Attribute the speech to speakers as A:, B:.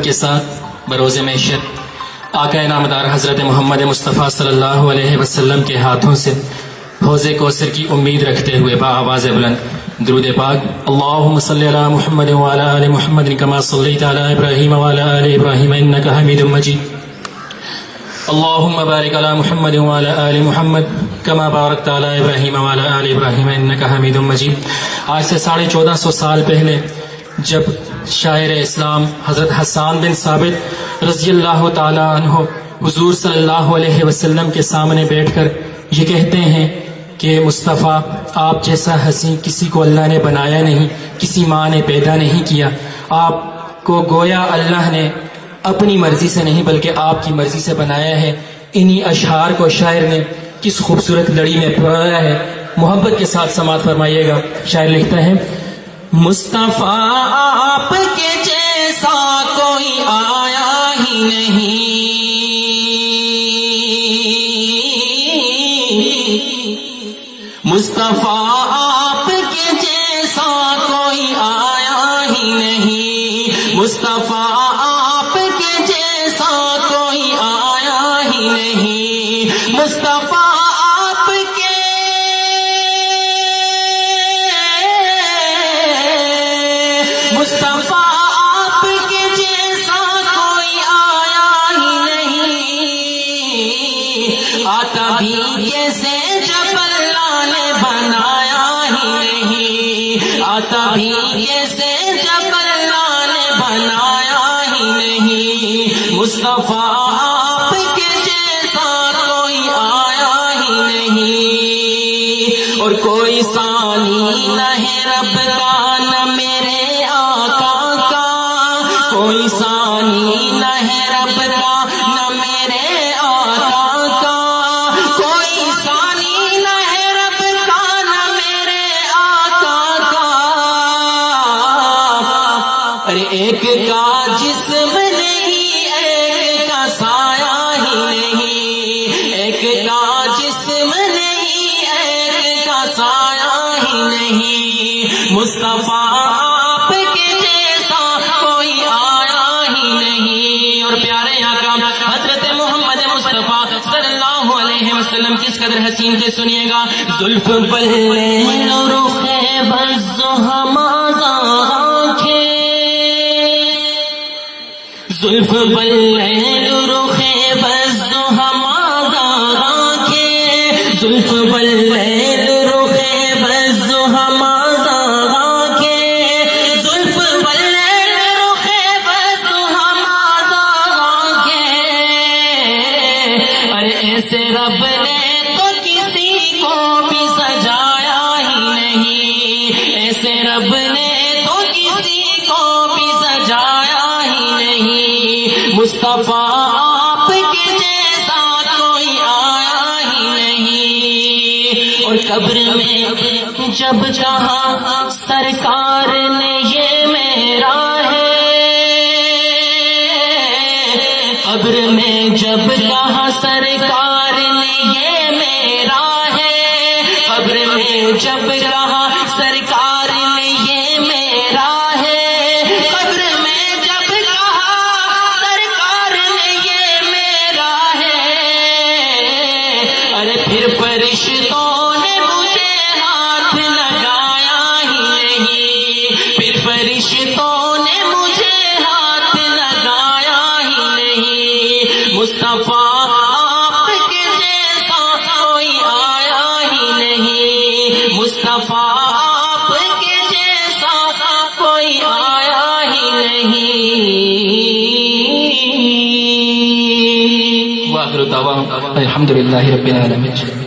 A: محبت کے ساتھ بروز معیشت آقا نامدار حضرت محمد مصطفیٰ صلی اللہ علیہ وسلم کے ہاتھوں سے حوض کوثر کی امید رکھتے ہوئے بآواز بلند درود پاک اللہم صلی علی محمد وعلی آل محمد کما صلیت علی ابراہیم وعلی آل ابراہیم انکا حمید مجید اللہم بارک علی محمد وعلی آل محمد کما بارکت علی ابراہیم وعلی آل ابراہیم انکا حمید مجید۔ آج سے 1450 سال پہلے جب شاعر اسلام حضرت حسان بن ثابت رضی اللہ تعالی عنہ حضور صلی اللہ علیہ وسلم کے سامنے بیٹھ کر یہ کہتے ہیں کہ مصطفیٰ آپ جیسا حسین کسی کو اللہ نے بنایا نہیں، کسی ماں نے پیدا نہیں کیا، آپ کو گویا اللہ نے اپنی مرضی سے نہیں بلکہ آپ کی مرضی سے بنایا ہے۔ انہی اشعار کو شاعر نے کس خوبصورت لڑی میں پڑھایا ہے، محبت کے ساتھ سماعت فرمائیے گا۔ شاعر لکھتا ہے مصطفیٰ آپ کے جیسا کوئی آیا ہی نہیں، مصطفیٰ آپ کے جیسا کوئی آیا ہی نہیں، مصطفیٰ آپ کے جیسا کوئی آیا ہی نہیں، مصطفیٰ مصطفیٰ آپ کے جیسا کوئی آیا ہی نہیں، آتا بھی کیسے جب اللہ نے بنایا ہی نہیں، آتا بھی کیسے جب اللہ نے بنایا ہی نہیں، مصطفیٰ آپ کے جیسا کوئی آیا ہی نہیں، اور کوئی ثانی نہ ہے رب کا نہ میرے کوئی ثانی نہ ہے رب کا نہ میرے آقا کا، کوئی ثانی نہ ہے رب کا نہ میرے آقا کا، ارے ایک کا جسم نہیں ایک کا سایہ ہی نہیں، ایک کا جسم نہیں ایک کا سایہ ہی نہیں، مصطفیٰ حضرت محمد مصطفیٰ صلی اللہ علیہ وسلم کس قدر حسین تھے سنیے گا۔ زلف بلے رخ بز ہمازاں آنکھیں، زلف بلے رخ بز ہمازاں آنکھیں، زلف بلے رخ بز ہمازاں آنکھیں، زلف بلے رخ بز ہمازاں آنکھیں، ارے ایسے رب نے تو کسی کو بھی سجایا ہی نہیں، ایسے رب نے تو کسی کو بھی سجایا ہی نہیں، مصطفیٰ آپ کے جیسا کوئی آیا ہی نہیں، اور قبر میں جب کہا سرکار نے یہ میرا ہے، قبر میں جب کہا سرکار نے یہ میرا ہے، قبر میں جب کہا سرکار نے یہ میرا ہے، قبر میں جب کہا سرکار نے یہ میرا ہے، ارے پھر فرشتوں نے مجھے ہاتھ لگایا ہی نہیں، پھر فرشتوں نے مجھے ہاتھ لگایا ہی نہیں، مصطفیٰ آپ کے جیسا کوئی آیا ہی نہیں، مصطفیٰ آپ کے جیسا کوئی آیا ہی نہیں۔ وآخر دعواہم الحمدللہ رب العالمین۔